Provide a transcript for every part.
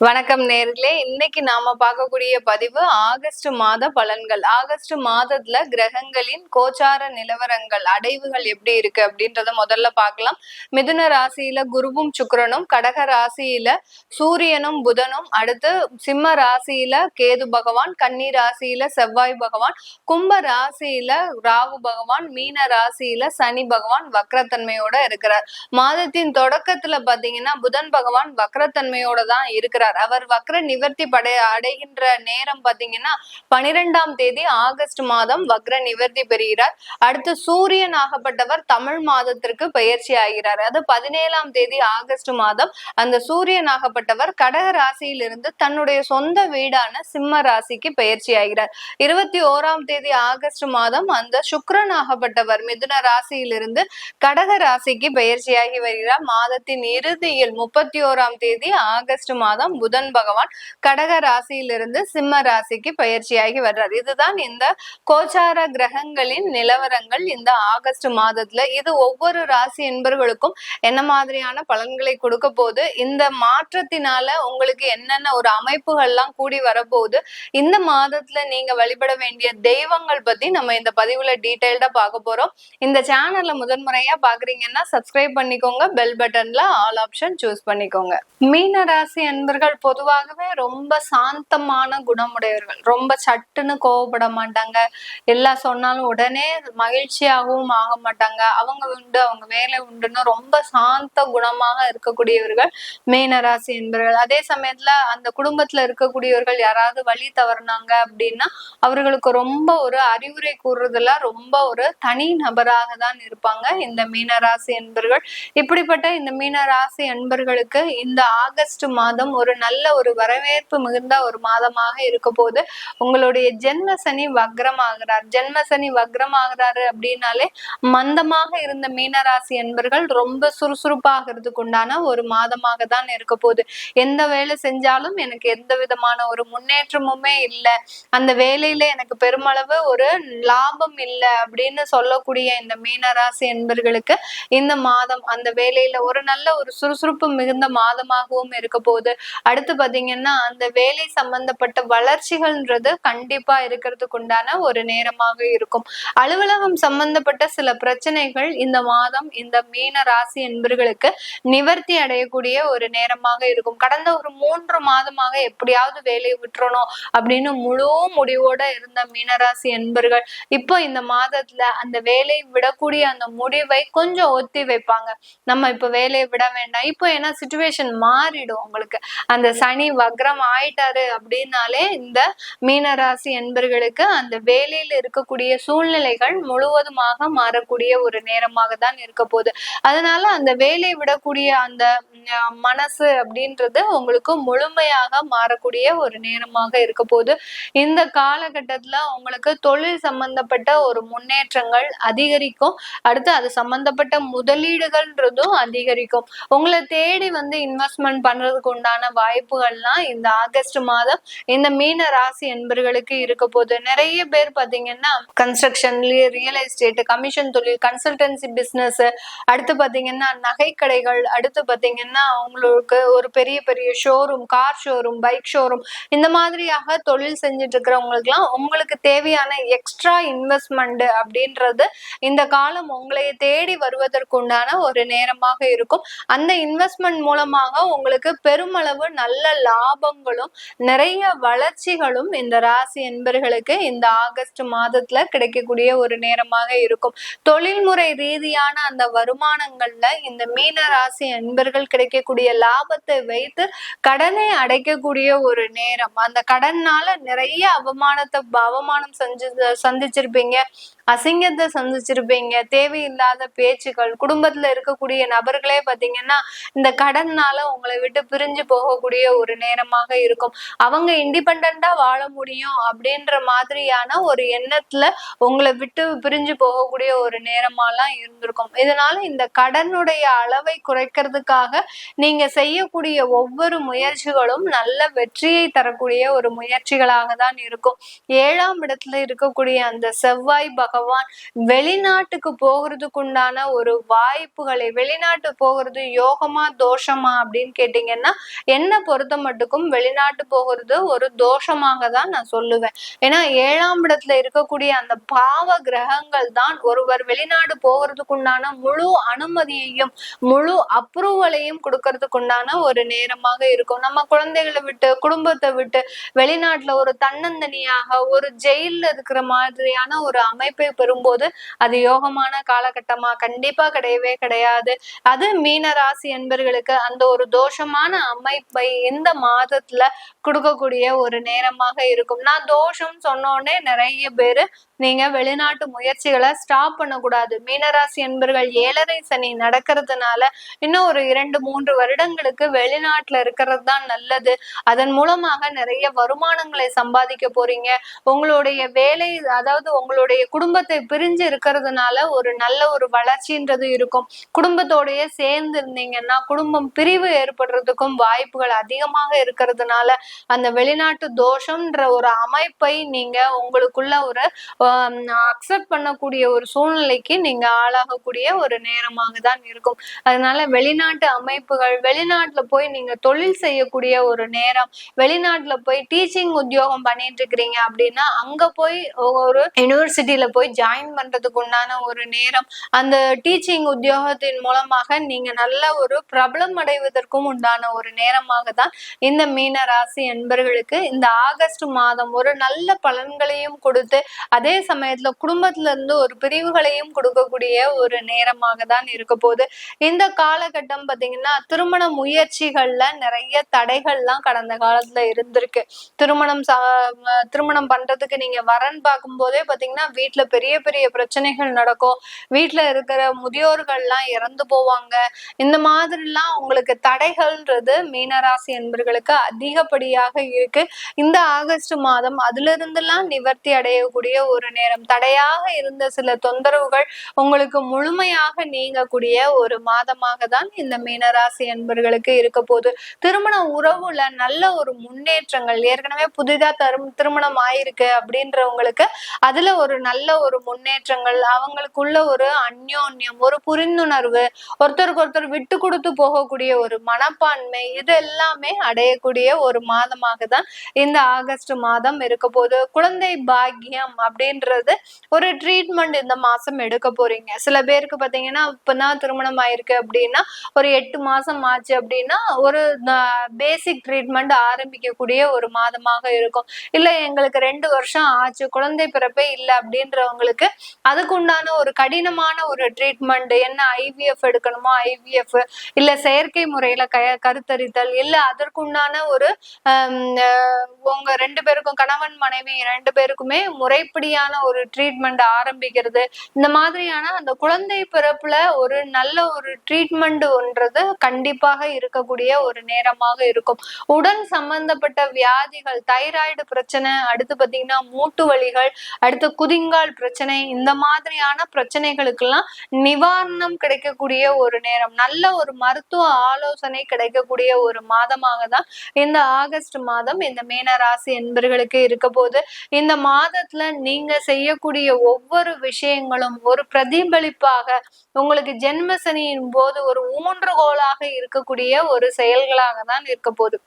வணக்கம் நேர்களே. இன்னைக்கு நாம பார்க்கக்கூடிய பதிவு ஆகஸ்ட் மாத பலன்கள். ஆகஸ்ட் மாதத்துல கிரகங்களின் கோச்சார நிலவரங்கள் அடைவுகள் எப்படி இருக்கு அப்படின்றத முதல்ல பார்க்கலாம். மிதுன ராசியில குருவும் சுக்கிரனும், கடக ராசியில சூரியனும் புதனும், அடுத்து சிம்ம ராசியில கேது பகவான், கன்னி ராசியில செவ்வாய் பகவான், கும்ப ராசியில ராகு பகவான், மீன ராசியில சனி பகவான் வக்ரத்தன்மையோட இருக்கிறார். மாதத்தின் தொடக்கத்துல பாத்தீங்கன்னா புதன் பகவான் வக்ரத்தன்மையோட தான் இருக்கிறார். அவர் வக்ர நிவர்த்தி அடைகின்ற நேரம் பாத்தீங்கன்னா 12ஆம் தேதி ஆகஸ்ட் மாதம் வக்ர நிவர்த்தி பெறுகிறார். அடுத்து சூரியன் ஆகப்பட்டவர் தமிழ் மாதத்திற்கு பயிற்சி ஆகிறார். அது 17ஆம் தேதி ஆகஸ்ட் மாதம் அந்த சூரியன் ஆகப்பட்டவர் கடக ராசியிலிருந்து தன்னுடைய சொந்த வீடான சிம்ம ராசிக்கு பயிற்சி ஆகிறார். 21ஆம் தேதி ஆகஸ்ட் மாதம் அந்த சுக்கிரன் ஆகப்பட்டவர் மிதுன ராசியிலிருந்து கடக ராசிக்கு பயிற்சியாகி வருகிறார். மாதத்தின் இறுதியில் 31ஆம் தேதி ஆகஸ்ட் மாதம் புதன் பகவான் கடக ராசியிலிருந்து சிம்ம ராசிக்கு பயிற்சியாகி வர்றார். இதுதான் இந்த கோச்சார கிரகங்களின் நிலவரங்கள் இந்த ஆகஸ்ட் மாதத்துல. இது ஒவ்வொரு ராசி என்பர்களுக்கும் என்ன மாதிரியான பலன்களை கொடுக்க போகுது, இந்த மாற்றத்தினால உங்களுக்கு என்னென்ன ஒரு அமைப்புகள்லாம் கூடி வரப்போகுது, இந்த மாதத்துல நீங்க வழிபட வேண்டிய தெய்வங்கள் பத்தி நம்ம இந்த பதிவுல டீடைல்டா பார்க்க போறோம். இந்த சேனல்ல முதன்முறையா பாக்குறீங்கன்னா சப்ஸ்கிரைப் பண்ணிக்கோங்க, பெல் பட்டன்ல ஆல் ஆப்ஷன் சூஸ் பண்ணிக்கோங்க. மீன ராசி என்பர்கள் பொதுவாகவே ரொம்ப சாந்தமான குணமுடையவர்கள். ரொம்ப சட்டுன்னு கோவப்பட மாட்டாங்க. எல்லாம் சொன்னாலும் உடனே மகிழ்ச்சியாகவும் ஆக மாட்டாங்க. அவங்க உண்டு அவங்க வேலை உண்டுன்னு ரொம்ப சாந்த குணமாக இருக்கக்கூடியவர்கள் மீனராசி என்பவர்கள். அதே சமயத்துல அந்த குடும்பத்துல இருக்கக்கூடியவர்கள் யாராவது வழி தவறினாங்க அப்படின்னா அவர்களுக்கு ரொம்ப ஒரு அறிவுரை கூறுறதுல ரொம்ப ஒரு தனி நபராக தான் இருப்பாங்க இந்த மீனராசி என்பவர்கள். இப்படிப்பட்ட இந்த மீனராசி என்பர்களுக்கு இந்த ஆகஸ்ட் மாதம் ஒரு நல்ல ஒரு வரவேற்பு மிகுந்த ஒரு மாதமாக இருக்க போது. உங்களுடைய ஜென்ம சனி வக்ரமாகிறார். ஜென்ம சனி வக்ரமாகிறாரு அப்படின்னாலே மந்தமாக இருந்த மீனராசி என்பர்கள் ரொம்ப சுறுசுறுப்பாகிறதுக்கு உண்டான ஒரு மாதமாக தான் இருக்க போகுது. எந்த வேலை செஞ்சாலும் எனக்கு எந்த விதமான ஒரு முன்னேற்றமுமே இல்லை, அந்த வேலையில எனக்கு பெருமளவு ஒரு லாபம் இல்லை அப்படின்னு சொல்லக்கூடிய இந்த மீனராசி என்பர்களுக்கு இந்த மாதம் அந்த வேலையில ஒரு நல்ல ஒரு சுறுசுறுப்பு மிகுந்த மாதமாகவும் இருக்க போகுது. அடுத்து பாத்தீங்கன்னா அந்த வேலை சம்பந்தப்பட்ட வளர்ச்சிகள்ன்றது கண்டிப்பா இருக்கிறதுக்கு உண்டான ஒரு நேரமாக இருக்கும். அலுவலகம் சம்பந்தப்பட்ட சில பிரச்சனைகள் இந்த மாதம் இந்த மீன ராசி என்பர்களுக்கு நிவர்த்தி அடையக்கூடிய ஒரு நேரமாக இருக்கும். கடந்த ஒரு 3 மாதமாக எப்படியாவது வேலையை விட்டுறணும் அப்படின்னு முழு முடிவோட இருந்த மீனராசி என்பர்கள் இப்போ இந்த மாதத்துல அந்த வேலையை விடக்கூடிய அந்த முடிவை கொஞ்சம் ஒத்தி வைப்பாங்க. நம்ம இப்ப வேலையை விட வேண்டாம் இப்போ, ஏன்னா சிச்சுவேஷன் மாறிடும். உங்களுக்கு அந்த சனி வக்ரம் ஆயிட்டாரு அப்படின்னாலே இந்த மீனராசி என்பர்களுக்கு அந்த வேலையில இருக்கக்கூடிய சூழ்நிலைகள் முழுவதுமாக மாறக்கூடிய ஒரு நேரமாக தான் இருக்க போகுது. அதனால அந்த வேலையை விடக்கூடிய அந்த மனசு அப்படின்றது உங்களுக்கு முழுமையாக மாறக்கூடிய ஒரு நேரமாக இருக்க போகுது. இந்த காலகட்டத்துல உங்களுக்கு தொழில் சம்பந்தப்பட்ட ஒரு முன்னேற்றங்கள் அதிகரிக்கும். அடுத்து அது சம்பந்தப்பட்ட முதலீடுகள்ன்றதும் அதிகரிக்கும். உங்களை தேடி வந்து இன்வெஸ்ட்மெண்ட் பண்றதுக்கு உண்டான வாய்ப்புகள்லாம் இந்த ஆகஸ்ட் மாதம் இந்த மீன ராசி என்பர்களுக்கு இருக்க போது. நிறைய பேர் பாத்தீங்கன்னா கன்ஸ்ட்ரக்ஷன், ரியல் எஸ்டேட், கமிஷன் தொழில், கன்சல்டன்சி பிசினஸ், அடுத்து பாத்தீங்கன்னா நகை கடைகள், அடுத்து பாத்தீங்கன்னா அவங்களுக்கு ஒரு பெரிய பெரிய showroom, car showroom, bike showroom, இந்த மாதிரியாக தொழில் செஞ்சுட்டு இருக்கிறவங்களுக்கு எல்லாம் உங்களுக்கு தேவையான எக்ஸ்ட்ரா இன்வெஸ்ட்மெண்ட் அப்படின்றது இந்த காலம் உங்களை தேடி வருவதற்குண்டான ஒரு நேரமாக இருக்கும். அந்த இன்வெஸ்ட்மெண்ட் மூலமாக உங்களுக்கு பெருமளவு நல்ல லாபங்களும் நிறைய வளர்ச்சிகளும் இந்த ராசி என்பர்களுக்கு இந்த ஆகஸ்ட் மாதத்துல கிடைக்கக்கூடிய ஒரு நேரமாக இருக்கும். தொழில்முறை ரீதியான அந்த வருமானங்கள்ல இந்த மீன ராசி என்பர்கள் கிடைக்கக்கூடிய லாபத்தை வைத்து கடனை அடைக்கக்கூடிய ஒரு நேரம். அந்த கடன்னால நிறைய அவமானம் சந்திச்சிருப்பீங்க, அசிங்கத்தை சந்திச்சிருப்பீங்க, தேவையில்லாத பேச்சுக்கள், குடும்பத்துல இருக்கக்கூடிய நபர்களே பாத்தீங்கன்னா இந்த கடன்னால உங்களை விட்டு பிரிஞ்சு போகக்கூடிய ஒரு நேரமாக இருக்கும். அவங்க இண்டிபெண்டா வாழ முடியும் அப்படின்ற மாதிரியான ஒரு எண்ணத்துல உங்களை விட்டு பிரிஞ்சு போகக்கூடிய ஒரு நேரமாலாம் இருந்திருக்கும். இதனால இந்த கடனுடைய அளவை குறைக்கிறதுக்காக நீங்க செய்யக்கூடிய ஒவ்வொரு முயற்சிகளும் நல்ல வெற்றியை தரக்கூடிய ஒரு முயற்சிகளாக தான் இருக்கும். 7ஆம் இடத்துல இருக்கக்கூடிய அந்த செவ்வாய் பகவான் வெளிநாட்டுக்கு போகிறதுக்கு உண்டான ஒரு வாய்ப்புகளை, வெளிநாட்டு போகிறது யோகமா தோஷமா அப்படின்னு கேட்டீங்கன்னா என்ன பொறுத்த மட்டுக்கும் வெளிநாட்டு போகிறது ஒரு தோஷமாக தான் நான் சொல்லுவேன். ஏன்னா 7ஆம் இடத்துல இருக்கக்கூடிய அந்த பாவ கிரகங்கள் தான் ஒருவர் வெளிநாடு போகிறதுக்கு உண்டான முழு அனுமதியையும் முழு அப்ரூவலையும் கொடுக்கறதுக்கு உண்டான ஒரு நேரமாக இருக்கும். நம்ம குழந்தைகளை விட்டு குடும்பத்தை விட்டு வெளிநாட்டுல ஒரு தன்னந்தனியாக ஒரு ஜெயில இருக்கிற மாதிரியான ஒரு அமைப்பை பெறும்போது அது யோகமான காலகட்டமா கண்டிப்பா கிடையவே கிடையாது. அது மீன ராசி என்பர்களுக்கு அந்த ஒரு தோஷமான அமைப்பை இந்த மாதத்துல கொடுக்கக்கூடிய ஒரு நேரமாக இருக்கும். நான் தோஷம் சொன்னோடனே நிறைய பேரு நீங்க வெளிநாட்டு முயற்சிகளை ஸ்டாப் பண்ணக்கூடாது. மீனராசி என்பர்கள் 7.5 சனி நடக்கிறதுனால இன்னும் ஒரு 2-3 வருடங்களுக்கு வெளிநாட்டுல இருக்கிறது தான் நல்லது. அதன் மூலமாக நிறைய வருமானங்களை சம்பாதிக்க போறீங்க. உங்களுடைய வேலை, அதாவது உங்களுடைய குடும்பத்தை பிரிஞ்சு இருக்கிறதுனால ஒரு நல்ல ஒரு வளர்ச்சின்றது இருக்கும். குடும்பத்தோடய சேர்ந்து இருந்தீங்கன்னா குடும்பம் பிரிவு ஏற்படுறதுக்கும் வாய்ப்புகள் அதிகமாக இருக்கிறதுனால அந்த வெளிநாட்டு தோஷம்ன்ற ஒரு அமைப்பை நீங்க உங்களுக்குள்ள ஒரு அக்செப்ட் பண்ணக்கூடிய ஒரு சூழ்நிலைக்கு நீங்க ஆளாகக்கூடிய ஒரு நேரமாக தான் இருக்கும். அதனால வெளிநாட்டு அமைப்புகள், வெளிநாட்டுல போய் நீங்க தொழில் செய்யக்கூடிய ஒரு நேரம், வெளிநாட்டுல போய் டீச்சிங் உத்தியோகம் பண்ணிட்டு இருக்கிறீங்க அப்படின்னா அங்க போய் ஒரு யூனிவர்சிட்டியில போய் ஜாயின் பண்றதுக்கு உண்டான ஒரு நேரம். அந்த டீச்சிங் உத்தியோகத்தின் மூலமாக நீங்க நல்ல ஒரு பிரபலம் அடைவதற்கும் உண்டான ஒரு நேரமாக தான் இந்த மீன ராசி என்பர்களுக்கு இந்த ஆகஸ்ட் மாதம் ஒரு நல்ல பலன்களையும் கொடுத்து அதே சமயத்துல குடும்பத்துல இருந்து ஒரு பிரிவுகளையும் கொடுக்கக்கூடிய ஒரு நேரமாக தான் இருக்க போகுது. இந்த காலகட்டம் பாத்தீங்கன்னா திருமண முயற்சிகள்ல நிறைய தடைகள்லாம் கடந்த காலத்துல இருந்திருக்கு. திருமணம் பண்றதுக்கு நீங்க வரன் பார்க்கும் போதே பாத்தீங்கன்னா வீட்டுல பெரிய பெரிய பிரச்சனைகள் நடக்கும். வீட்டுல இருக்கிற முதியோர்கள்லாம் இறந்து போவாங்க. இந்த மாதிரிலாம் உங்களுக்கு தடைகள்ன்றது மீனராசி என்பர்களுக்கு அதிகப்படியாக இருக்கு. இந்த ஆகஸ்ட் மாதம் அதுல இருந்தெல்லாம் நிவர்த்தி அடையக்கூடிய ஒரு நேரம். தடையாக இருந்த சில தொந்தரவுகள் உங்களுக்கு முழுமையாக நீங்கக்கூடிய ஒரு மாதமாக தான் இந்த மீனராசி என்பர்களுக்கு இருக்க போகுது. திருமண உறவுல நல்ல ஒரு முன்னேற்றங்கள், ஏற்கனவே புதிதா திருமணம் ஆயிருக்கு அப்படின்றவங்களுக்கு அதுல ஒரு நல்ல ஒரு முன்னேற்றங்கள், அவங்களுக்குள்ள ஒரு அந்யோன்யம், ஒரு புரிந்துணர்வு, ஒருத்தருக்கு ஒருத்தர் விட்டு கொடுத்து போகக்கூடிய ஒரு மனப்பான்மை, இது எல்லாமே அடையக்கூடிய ஒரு மாதமாக தான் இந்த ஆகஸ்ட் மாதம் இருக்க போகுது. குழந்தை பாக்கியம் அப்படின்றது ஒரு ட்ரீட்மெண்ட் இந்த மாசம் எடுக்க போறீங்க. சில பேருக்கு பாத்தீங்கன்னா இப்பதான் திருமணம் ஆயிருக்கு அப்படின்னா ஒரு 8 மாசம் ஆச்சு அப்படின்னா ஒரு பேசிக் ட்ரீட்மெண்ட் ஆரம்பிக்கக்கூடிய ஒரு மாதமாக இருக்கும். இல்ல எங்களுக்கு 2 வருஷம் ஆச்சு குழந்தை பிறப்பே இல்லை அப்படின்றவங்களுக்கு அதுக்கு உண்டான ஒரு கடினமான ஒரு ட்ரீட்மெண்ட், என்ன ஐவிஎஃப் எடுக்கணுமோ ஐவிஎஃப், இல்ல செயற்கை முறையில கருத்தரித்தல், இல்ல அதற்குண்டான ஒரு உங்க 2 பேருக்கும் கணவன் மனைவி 2 பேருக்குமே முறைப்படியான ஒரு ட்ரீட்மெண்ட் ஆரம்பிக்கிறது. இந்த மாதிரியான அந்த குழந்தை பிறப்புல ஒரு நல்ல ஒரு ட்ரீட்மெண்ட் ஒன்றது கண்டிப்பாக இருக்கக்கூடிய ஒரு நேரமாக இருக்கும். உடல் சம்பந்தப்பட்ட வியாதிகள், தைராய்டு பிரச்சனை, அடுத்து பாத்தீங்கன்னா மூட்டு வலிகள், அடுத்து குதிங்கால் பிரச்சனை, இந்த மாதிரியான பிரச்சனைகளுக்கெல்லாம் நிவாரணம் கிடைக்கக்கூடிய ஒரு நேரம், நல்ல ஒரு மருத்துவ ஆலோசனை கிடைக்கக்கூடிய ஒரு மாதமாக தான் இந்த ஆகஸ்ட் மாதம் இந்த மீன ராசி என்பர்களுக்கு இருக்க போது. இந்த மாதத்துல நீங்க செய்யக்கூடிய ஒவ்வொரு விஷயங்களும் ஒரு பிரதிபலிப்பாக உங்களுக்கு ஜென்ம சனியின் போது ஒரு ஊன்றுகோலாக இருக்கக்கூடிய ஒரு செயல்களாக தான் இருக்க போகுது.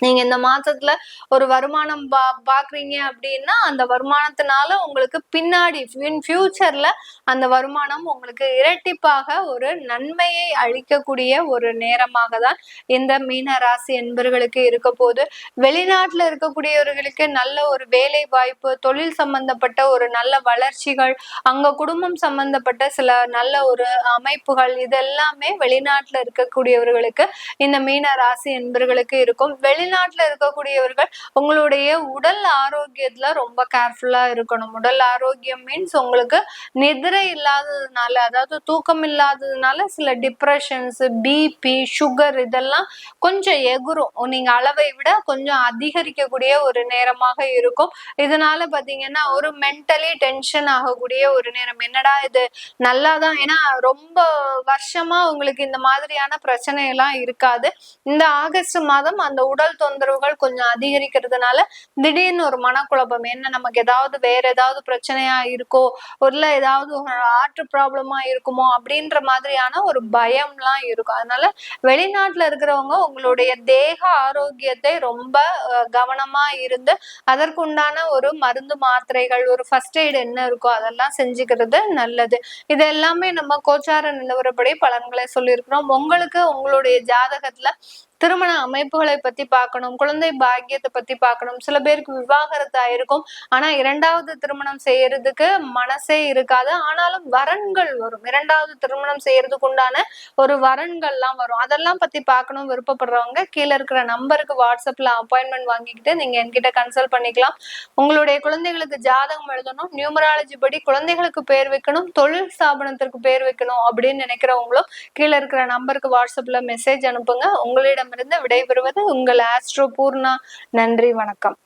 நீங்க இந்த மாசத்துல ஒரு வருமானம் பாக்குறீங்க அப்படின்னா அந்த வருமானத்தினால உங்களுக்கு பின்னாடி ஃபியூச்சர்ல அந்த வருமானம் உங்களுக்கு இரட்டிப்பாக ஒரு நன்மையை அளிக்கக்கூடிய ஒரு நேரமாக தான் இந்த மீன ராசி என்பர்களுக்கு இருக்க போது. வெளிநாட்டுல இருக்கக்கூடியவர்களுக்கு நல்ல ஒரு வேலை வாய்ப்பு, தொழில் சம்பந்தப்பட்ட ஒரு நல்ல வளர்ச்சிகள், அங்க குடும்பம் சம்பந்தப்பட்ட சில நல்ல ஒரு அமைப்புகள், இதெல்லாமே வெளிநாட்டுல இருக்கக்கூடியவர்களுக்கு இந்த மீன ராசி என்பர்களுக்கு இருக்கும். வெளிநாட்டுல இருக்கக்கூடியவர்கள் உங்களுடைய உடல் ஆரோக்கியத்துல ரொம்ப கேர்ஃபுல்லா இருக்கணும். உடல் ஆரோக்கியம் மீன்ஸ் உங்களுக்கு நிதிரை இல்லாததுனால, அதாவது தூக்கம் இல்லாததுனால சில டிப்ரெஷன்ஸ், பிபி, சுகர் இதெல்லாம் கொஞ்சம் எகுரும். நீங்க அளவை விட கொஞ்சம் அதிகரிக்கக்கூடிய ஒரு நேரமாக இருக்கும். இதனால பாத்தீங்கன்னா ஒரு மென்டலி டென்ஷன் ஆகக்கூடிய ஒரு நேரம். என்னடா இது நல்லாதான், ஏன்னா ரொம்ப வருஷமா உங்களுக்கு இந்த மாதிரியான பிரச்சனை எல்லாம் இருக்காது. இந்த ஆகஸ்ட் மாதம் அந்த உடல் உடல் தொந்தரவுகள் கொஞ்சம் அதிகரிக்கிறதுனால திடீர்னு ஒரு மனக்குழப்பம், என்ன நமக்கு ஏதாவது வேற ஏதாவது பிரச்சனையா இருக்கோ, இல்ல ஏதாவது ஹார்ட் ப்ராப்ளமா இருக்குமோ அப்படின்ற மாதிரியான ஒரு பயம்லாம் இருக்கும். அதனால வெளிநாட்டுல இருக்கிறவங்க உங்களுடைய தேக ஆரோக்கியத்தை ரொம்ப கவனமா இருந்து அதற்குண்டான ஒரு மருந்து மாத்திரைகள், ஒரு ஃபர்ஸ்ட் எய்ட் என்ன இருக்கோ அதெல்லாம் செஞ்சுக்கிறது நல்லது. இது எல்லாமே நம்ம கோச்சார நிலவரப்படி பலன்களை சொல்லியிருக்கிறோம். உங்களுக்கு உங்களுடைய ஜாதகத்துல திருமண அமைப்புகளை பத்தி பார்க்கணும், குழந்தை பாக்கியத்தை பத்தி பார்க்கணும். சில பேருக்கு விவாகரத்து ஆயிருக்கும், ஆனா இரண்டாவது திருமணம் செய்யறதுக்கு மனசே இருக்காது, ஆனாலும் வரன்கள் வரும். இரண்டாவது திருமணம் செய்யறதுக்கு உண்டான ஒரு வரன்கள்லாம் வரும். அதெல்லாம் பத்தி பார்க்கணும் விருப்பப்படுறவங்க கீழே இருக்கிற நம்பருக்கு வாட்ஸ்அப்ல அப்பாயின்மெண்ட் வாங்கிக்கிட்டு நீங்க என்கிட்ட கன்சல்ட் பண்ணிக்கலாம். உங்களுடைய குழந்தைகளுக்கு ஜாதகம் எழுதணும், நியூமராலஜி படி குழந்தைகளுக்கு பேர் வைக்கணும், தொழில் ஸ்தாபனத்திற்கு பேர் வைக்கணும் அப்படின்னு நினைக்கிறவங்களும் கீழே இருக்கிற நம்பருக்கு வாட்ஸ்அப்ல மெசேஜ் அனுப்புங்க. உங்களிடமிருந்து விடைபெறுவது உங்கள் ஆஸ்ட்ரோ பூர்ணா. நன்றி, வணக்கம்.